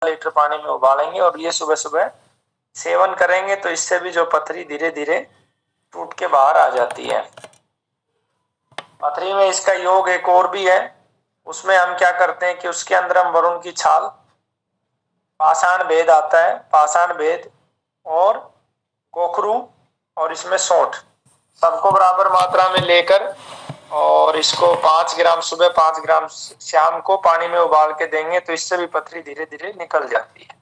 Litre पानी में उबालेंगे और ये सुबह सुबह सेवन करेंगे तो इससे भी जो पथरी धीरे धीरे टूट के बाहर आ जाती है। पथरी में इसका योग एक और भी है, उसमें हम क्या करते हैं कि उसके अंदर हम वरुण की छाल, पाषाण भेद आता है, पाषाण भेद और कोकरू और इसमें सौंठ सबको बराबर मात्रा में लेकर और इसको 5 ग्राम सुबह 5 ग्राम शाम को पानी में उबाल के देंगे तो इससे भी पथरी धीरे धीरे निकल जाती है।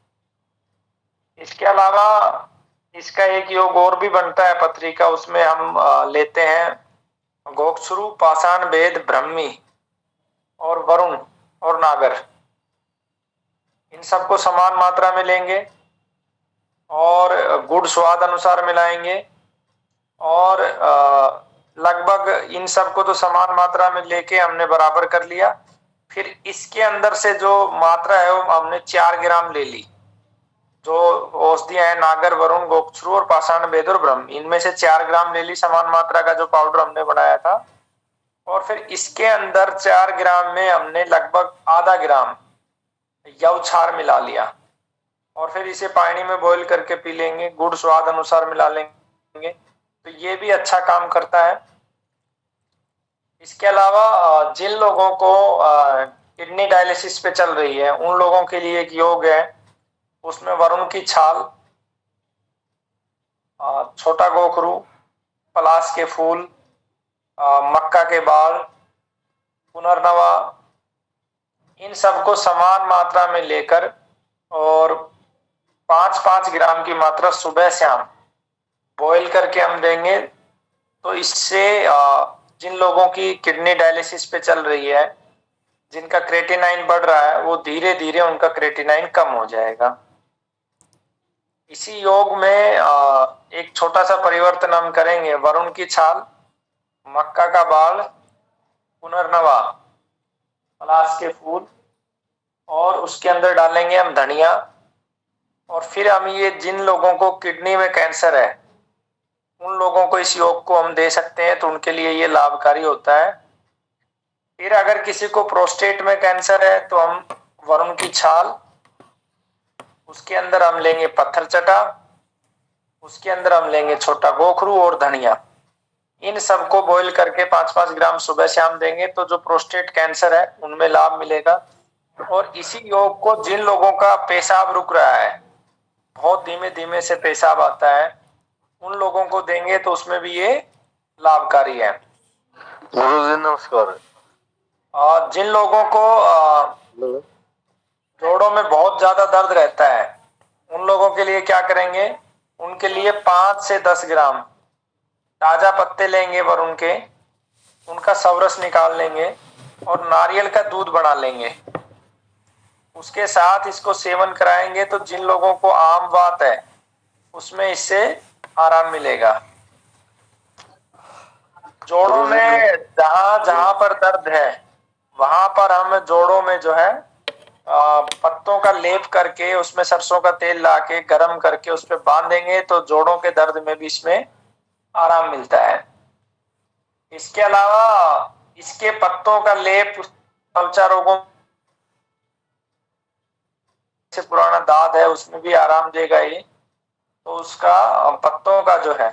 इसके अलावा इसका एक योग और भी बनता है पथरी का, उसमें हम लेते हैं गोक्षुरु, पाषाण भेद, ब्रह्मी और वरुण और नागर, इन सबको समान मात्रा में लेंगे और गुड़ स्वाद अनुसार मिलाएंगे और लगभग इन सबको तो समान मात्रा में लेके हमने बराबर कर लिया। फिर इसके अंदर से जो मात्रा है वो हमने 4 ग्राम ले ली। जो औषधियां हैं नागर, वरुण, गोक्षुरु और पाषाण भेद और ब्रह्म, इनमें से 4 ग्राम ले ली समान मात्रा का जो पाउडर हमने बनाया था। और फिर इसके अंदर 4 ग्राम में हमने लगभग आधा ग्राम यव क्षार मिला लिया और फिर इसे पानी में बॉईल करके पी लेंगे। गुड़ स्वाद अनुसार मिला लेंगे तो ये भी अच्छा काम करता है। इसके अलावा जिन लोगों को किडनी डायलिसिस पे चल रही है उन लोगों के लिए एक योग है, उसमें वरुण की छाल, छोटा गोखरू, पलाश के फूल, मक्का के बाल, पुनर्नवा, इन सबको समान मात्रा में लेकर और 5-5 ग्राम की मात्रा सुबह शाम बॉईल करके हम देंगे तो इससे जिन लोगों की किडनी डायलिसिस पे चल रही है, जिनका क्रेटिनाइन बढ़ रहा है, वो धीरे धीरे उनका क्रेटिनाइन कम हो जाएगा। इसी योग में एक छोटा सा परिवर्तन हम करेंगे। वरुण की छाल, मक्का का बाल, पुनर्नवा, पलाश के फूल और उसके अंदर डालेंगे हम धनिया। और फिर हम ये जिन लोगों को किडनी में कैंसर है उन लोगों को इस योग को हम दे सकते हैं तो उनके लिए ये लाभकारी होता है। फिर अगर किसी को प्रोस्टेट में कैंसर है तो हम वरुण की छाल, उसके अंदर हम लेंगे पत्थर चटा, उसके अंदर हम लेंगे छोटा गोखरू और धनिया, इन सबको बॉईल करके 5-5 ग्राम सुबह शाम देंगे तो जो प्रोस्टेट कैंसर है उनमें लाभ मिलेगा। और इसी योग को जिन लोगों का पेशाब रुक रहा है, बहुत धीमे धीमे से पेशाब आता है, उन लोगों को देंगे तो उसमें भी ये लाभकारी है। गुरुजी नमस्कार। और जिन लोगों को जोड़ों में बहुत ज्यादा दर्द रहता है उन लोगों के लिए क्या करेंगे, उनके लिए 5 से 10 ग्राम ताजा पत्ते लेंगे वरुण के, उनका सवरस निकाल लेंगे और नारियल का दूध बना लेंगे, उसके साथ इसको सेवन कराएंगे तो जिन लोगों को आम वात है उसमें इससे आराम मिलेगा। जोड़ों में जहां जहां पर दर्द है वहां पर हम जोड़ों में जो है पत्तों का लेप करके उसमें सरसों का तेल लाके गरम करके उस पर बांधेंगे तो जोड़ों के दर्द में भी इसमें आराम मिलता है। इसके अलावा इसके पत्तों का लेप त्वचा रोगों से पुराना दाद है उसमें भी आराम देगा ये, तो उसका पत्तों का जो है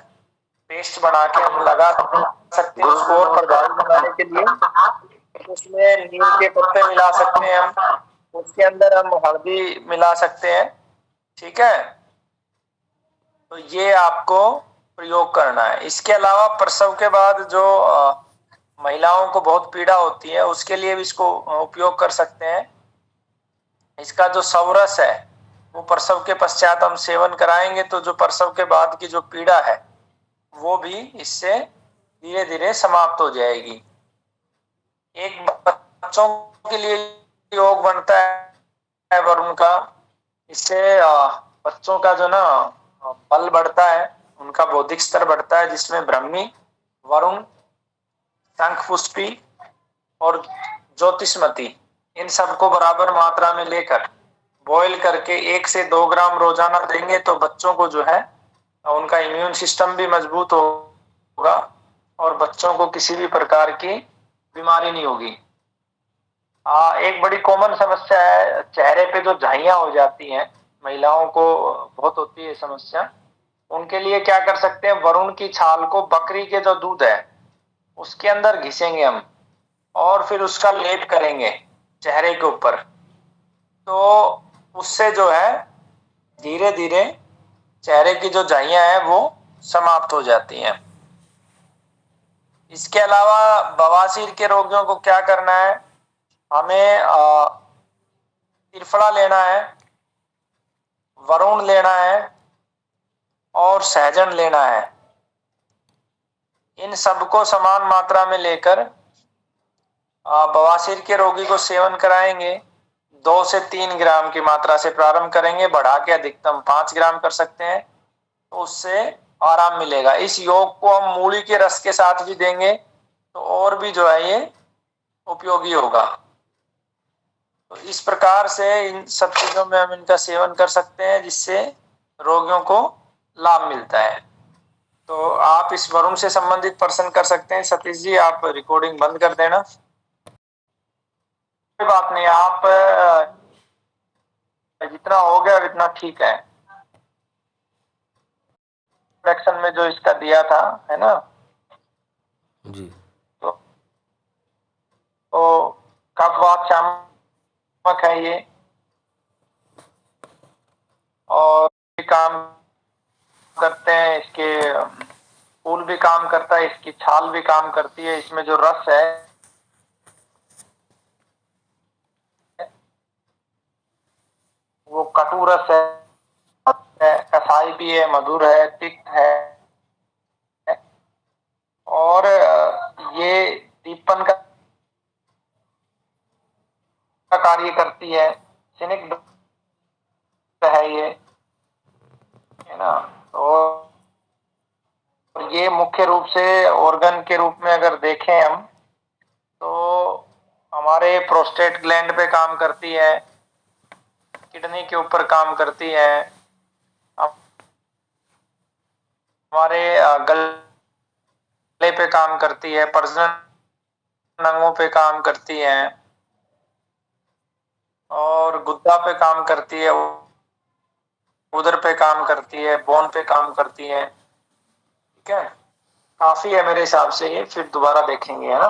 पेस्ट बना के हम लगा सकते हैं उसको और प्रभावी बनाने के लिए। उसमें नीम के पत्ते मिला सकते हैं हम, उसके अंदर हम हल्दी मिला सकते हैं, ठीक है। तो ये आपको प्रयोग करना है। इसके अलावा प्रसव के बाद जो महिलाओं को बहुत पीड़ा होती है उसके लिए भी इसको उपयोग कर सकते हैं। इसका जो सवरस है वो प्रसव के पश्चात हम सेवन कराएंगे तो जो प्रसव के बाद की जो पीड़ा है वो भी इससे धीरे धीरे समाप्त हो जाएगी। एक बच्चों के लिए योग बनता है वरुण का, इससे बच्चों का जो ना बल बढ़ता है, उनका बौद्धिक स्तर बढ़ता है, जिसमें ब्रह्मी, वरुण, शंखपुष्पी और ज्योतिषमती इन सबको बराबर मात्रा में लेकर बॉईल करके 1 से 2 ग्राम रोजाना देंगे तो बच्चों को जो है उनका इम्यून सिस्टम भी मजबूत होगा और बच्चों को किसी भी प्रकार की बीमारी नहीं होगी। एक बड़ी कॉमन समस्या है, चेहरे पे जो झाइयाँ हो जाती हैं, महिलाओं को बहुत होती है ये समस्या। उनके लिए क्या कर सकते हैं, वरुण की छाल को बकरी के जो दूध है उसके अंदर घिसेंगे हम और फिर उसका लेप करेंगे चेहरे के ऊपर, तो उससे जो है धीरे धीरे चेहरे की जो झाइयाँ हैं वो समाप्त हो जाती हैं। इसके अलावा बवासीर के रोगियों को क्या करना है, हमें त्रिफला लेना है, वरुण लेना है और सहजन लेना है। इन सबको समान मात्रा में लेकर बवासीर के रोगी को सेवन कराएंगे। 2 से 3 ग्राम की मात्रा से प्रारंभ करेंगे, बढ़ा के अधिकतम 5 ग्राम कर सकते हैं, तो उससे आराम मिलेगा। इस योग को हम मूली के रस के साथ भी देंगे तो और भी जो है ये उपयोगी होगा। तो इस प्रकार से इन सब चीजों में हम इनका सेवन कर सकते हैं जिससे रोगियों को लाभ मिलता है। तो आप इस वरुण से संबंधित प्रश्न कर सकते हैं। सतीश जी, आप रिकॉर्डिंग बंद कर देना। कोई बात नहीं, आप जितना हो गया इतना ठीक है। इंट्रोडक्शन में जो इसका दिया था, है ना जी। तो कफवात शामक है ये, और भी काम करते हैं, इसके फूल भी काम करता है, इसकी छाल भी काम करती है, इसमें जो रस है वो कटु रस है, कसाई भी है, मधुर है, तिक्त है, और ये दीपन का कार्य करती है, सिनिक है ये, है ना। और ये मुख्य रूप से ऑर्गन के रूप में अगर देखें हम तो हमारे प्रोस्टेट ग्लैंड पे काम करती है, किडनी के ऊपर काम करती है, हमारे गले पे काम करती है, प्रजनन अंगों पे काम करती है, और गुद्दा पे काम करती है, उदर पे काम करती है, बोन पे काम करती है। ठीक है, काफी है मेरे हिसाब से ये, फिर दोबारा देखेंगे, है ना।